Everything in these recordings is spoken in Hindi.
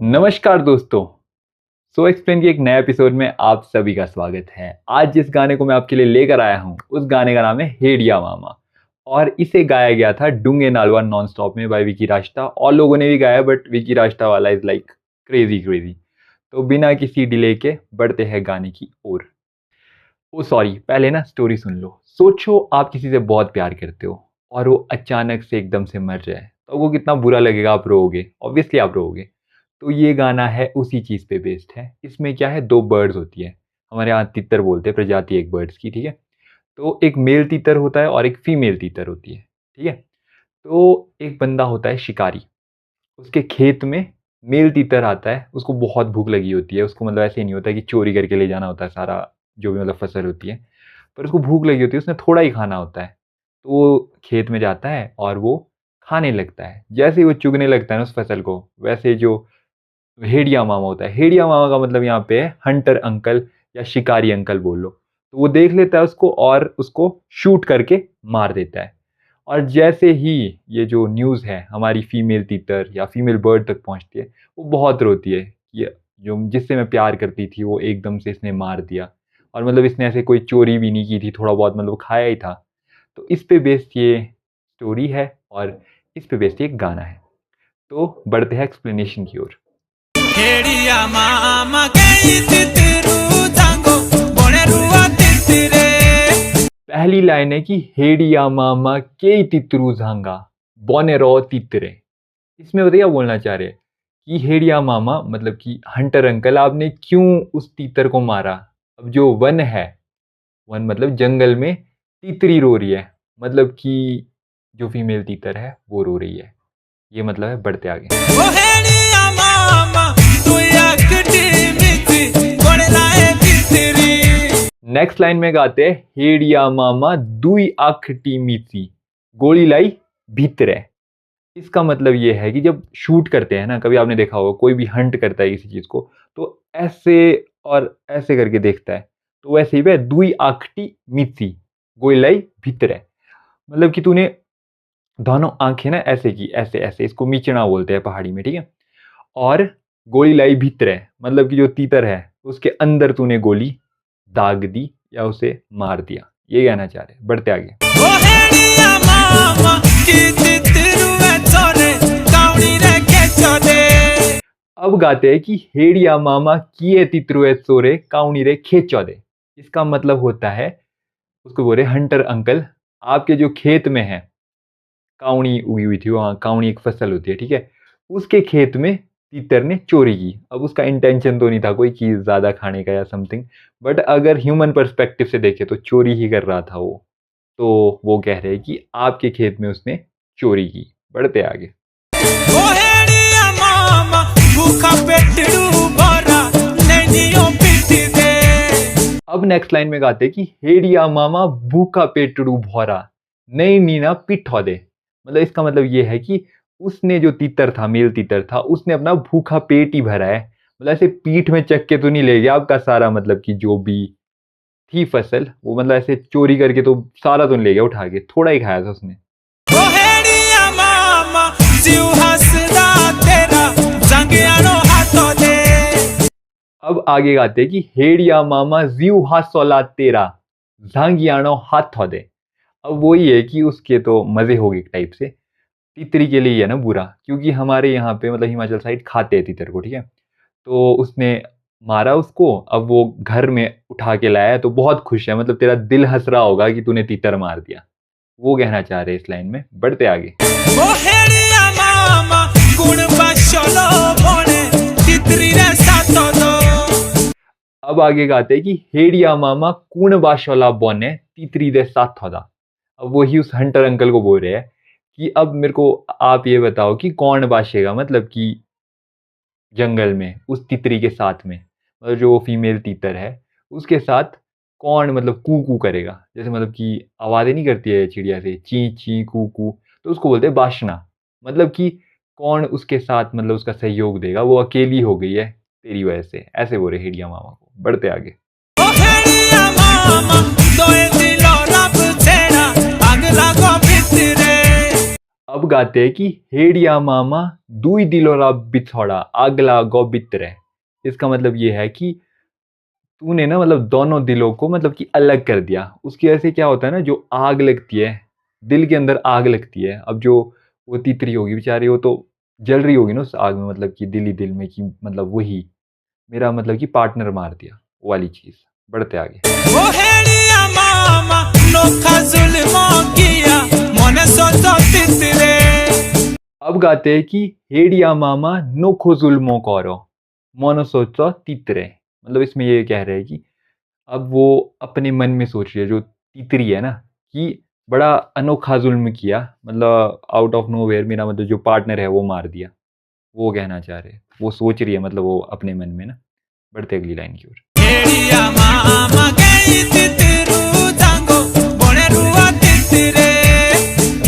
नमस्कार दोस्तों। सो एक्सप्लेन के एक नए एपिसोड में आप सभी का स्वागत है। आज जिस गाने को मैं आपके लिए लेकर आया हूँ उस गाने का नाम है हेडिया मामा और इसे गाया गया था डूंगे नालवा नॉन स्टॉप में बाय विकी राष्ट्र। और लोगों ने भी गाया बट विकी राष्ट्र वाला इज लाइक क्रेजी क्रेजी। तो बिना किसी डिले के बढ़ते हैं गाने की ओर। ओ सॉरी, पहले ना स्टोरी सुन लो। सोचो आप किसी से बहुत प्यार करते हो और वो अचानक से एकदम से मर जाए तो वो कितना बुरा लगेगा। आप रोओगे, ऑब्वियसली आप रोओगे। तो ये गाना है उसी चीज़ पे बेस्ड है। इसमें क्या है, दो बर्ड्स होती है, हमारे यहाँ तितर बोलते हैं, प्रजाति एक बर्ड्स की, ठीक है। तो एक मेल तीतर होता है और एक फीमेल तीतर होती है, ठीक है। तो एक बंदा होता है शिकारी, उसके खेत में मेल तीतर आता है। उसको बहुत भूख लगी होती है। उसको मतलब ऐसे ही नहीं होता कि चोरी करके ले जाना होता है सारा जो भी मतलब फसल होती है, पर उसको भूख लगी होती है, उसने थोड़ा ही खाना होता है। तो वो खेत में जाता है और वो खाने लगता है। जैसे ही वो चुगने लगता है ना उस फसल को, वैसे जो हेडिया मामा होता है, हेडिया मामा का मतलब यहाँ पे है हंटर अंकल या शिकारी अंकल बोल लो। तो वो देख लेता है उसको और उसको शूट करके मार देता है। और जैसे ही ये जो न्यूज़ है हमारी फीमेल तीतर या फीमेल बर्ड तक पहुंचती है, वो बहुत रोती है कि जो जिससे मैं प्यार करती थी वो एकदम से इसने मार दिया। और मतलब इसने ऐसे कोई चोरी भी नहीं की थी, थोड़ा बहुत मतलब खाया ही था। तो इस पे बेस्ड ये स्टोरी है और इस पे बेस्ड ये गाना है। तो बढ़ते हैं एक्सप्लेनेशन की ओर। पहली लाइन है कि हेडिया मामा के तितरू झांगा बोने रो तितरे। इसमें बताइए बोलना चाह रहे हैं कि हेडिया मामा मतलब कि हंटर अंकल, आपने क्यों उस तीतर को मारा। अब जो वन है, वन मतलब जंगल में तीतरी रो रही है, मतलब कि जो फीमेल तीतर है वो रो रही है। ये मतलब है। बढ़ते आगे। नेक्स्ट लाइन में गाते हैं हेडिया मामा दुई आखटी मीची गोली लाई भीतरे। इसका मतलब ये है कि जब शूट करते हैं ना, कभी आपने देखा होगा कोई भी हंट करता है किसी चीज को तो ऐसे और ऐसे करके देखता है। तो वैसे ही दुई आखटी मीची गोली लाई भीतरे, मतलब कि तूने दोनों आंखें ना ऐसे की, ऐसे ऐसे, इसको मीचना बोलते हैं पहाड़ी में, ठीक है। और गोली लाई भीतरे मतलब कि जो तीतर है उसके अंदर तूने गोली दाग दी या उसे मार दिया। ये कहना चाह रहे हैं। बढ़ते आगे। अब गाते हैं कि हेडिया मामा किए तितरुए चोरे काउनी रे खेचो दे। इसका मतलब होता है, उसको बोले हंटर अंकल, आपके जो खेत में है काउनी उगी हुई थी, वहाँ काउनी एक फसल होती है, ठीक है, उसके खेत में तीतर ने चोरी की। अब उसका इंटेंशन तो नहीं था कोई चीज़ ज़्यादा खाने का या समथिंग, बट अगर ह्यूमन पर्सपेक्टिव से देखे तो चोरी ही कर रहा था वो। तो वो कह रहे हैं कि आपके खेत में उसने चोरी की। बढ़ते आगे। अब नेक्स्ट लाइन में गाते कि हेडिया मामा भूखा पेटड़ू भौरा नई नीना पिठौ दे। मतलब इसका मतलब ये है कि उसने जो तीतर था, मेल तीतर था, उसने अपना भूखा पेट ही भरा है। मतलब ऐसे पीठ में चक के तो नहीं ले गया आपका सारा, मतलब कि जो भी थी फसल वो, मतलब ऐसे चोरी करके तो सारा तो नहीं ले गया उठा के, थोड़ा ही खाया था उसने। अब आगे गाते कि हेडिया मामा जीव हासोला तेरा झांगियानो हाथ दे। अब वही है कि उसके तो मजे हो गए एक टाइप से। तीतरी के लिए है ना बुरा, क्योंकि हमारे यहाँ पे मतलब हिमाचल साइड खाते हैं तीतर को, ठीक है। तो उसने मारा उसको, अब वो घर में उठा के लाया तो बहुत खुश है, मतलब तेरा दिल हंस रहा होगा कि तूने तीतर मार दिया। वो कहना चाह रहे हैं इस लाइन में। बढ़ते आगे। अब आगे गाते हैं कि हेडिया मामा कूण बाशोला बोने तीतरी दे साथ थोदा। अब वही उस हंटर अंकल को बोल रहे हैं कि अब मेरे को आप ये बताओ कि कौन बाशेगा, मतलब कि जंगल में उस तितरी के साथ में, मतलब जो फीमेल तीतर है उसके साथ कौन मतलब कू कू करेगा। जैसे मतलब कि आवाज़ें नहीं करती है चिड़िया से, ची ची कू कू, तो उसको बोलते हैं बाशना। मतलब कि कौन उसके साथ मतलब उसका सहयोग देगा, वो अकेली हो गई है तेरी वजह से, ऐसे बोल रहे हेडिया मामा को। बढ़ते आगे। अब गाते हैं कि हेडिया मामा दुई दिलोरा बिछौड़ा आगला गो बितरे। इसका मतलब ये है कि तूने ना मतलब दोनों दिलों को मतलब कि अलग कर दिया। उसकी वजह से क्या होता है ना, जो आग लगती है, दिल के अंदर आग लगती है। अब जो वो तितरी होगी बेचारी, वो तो जल रही होगी ना उस आग में, मतलब कि दिल ही दिल में कि मतलब वही मेरा मतलब कि पार्टनर मार दिया, वो वाली चीज। बढ़ते आगे। ओ हेड़िया मामा नोखा जुल्मों किया मोने सोचो तितरे। अब गाते हैं कि हेडिया मामा नोखो जुल्मो करो मोनो सोचो तितरे। मतलब इसमें ये कह रहे हैं कि अब वो अपने मन में सोच रही है, जो तीतरी है ना, कि बड़ा अनोखा जुल्म किया, मतलब आउट ऑफ नोवेयर मेरा मतलब जो पार्टनर है वो मार दिया। वो कहना चाह रहे हैं, वो सोच रही है मतलब वो अपने मन में ना। बढ़ते अगली लाइन की ओर। हेड़िया मामा गई तितरू जांगो बोले रुआ तितरे।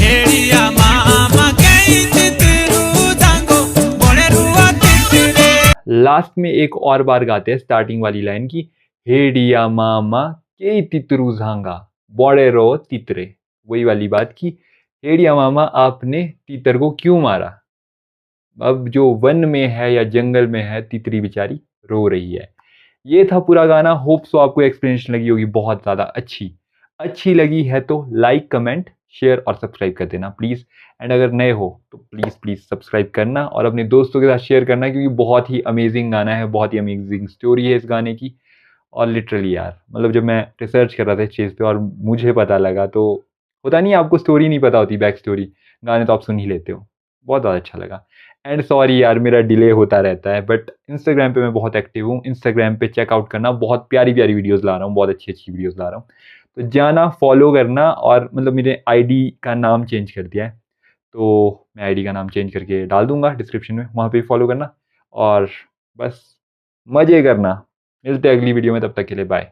हेड़िया मामा गई तितरू जांगो बोले रुआ तितरे। लास्ट में एक और बार गाते हैं स्टार्टिंग वाली लाइन की, हेडिया मामा के तितरू झांगा बड़े रो तितरे। वही वाली बात की, हेडिया मामा आपने तीतर को क्यों मारा। अब जो वन में है या जंगल में है, तितरी बेचारी रो रही है। ये था पूरा गाना। होप सो आपको एक्सप्लेनेशन लगी होगी बहुत ज़्यादा अच्छी। अच्छी लगी है तो लाइक कमेंट शेयर और सब्सक्राइब कर देना प्लीज़। एंड अगर नए हो तो प्लीज़ प्लीज़ सब्सक्राइब करना और अपने दोस्तों के साथ शेयर करना, क्योंकि बहुत ही अमेजिंग गाना है, बहुत ही अमेजिंग स्टोरी है इस गाने की। और लिटरली यार मतलब जब मैं रिसर्च कर रहा था इस चीज़ पे और मुझे पता लगा, तो होता नहीं, आपको स्टोरी नहीं पता होती, बैक स्टोरी, गाने तो आप सुन ही लेते हो। बहुत ज़्यादा अच्छा लगा। एंड सॉरी यार मेरा डिले होता रहता है, बट इंस्टाग्राम पे मैं बहुत एक्टिव हूँ। इंस्टाग्राम पे चेकआउट करना, बहुत प्यारी प्यारी वीडियोज़ ला रहा हूँ, बहुत अच्छी अच्छी वीडियोज़ ला रहा हूँ। तो जाना फॉलो करना, और मतलब मेरे आईडी का नाम चेंज कर दिया है, तो मैं आईडी का नाम चेंज करके डाल दूंगा डिस्क्रिप्शन में, वहाँ पे फॉलो करना। और बस मज़े करना। मिलते हैं अगली वीडियो में, तब तक के लिए बाय।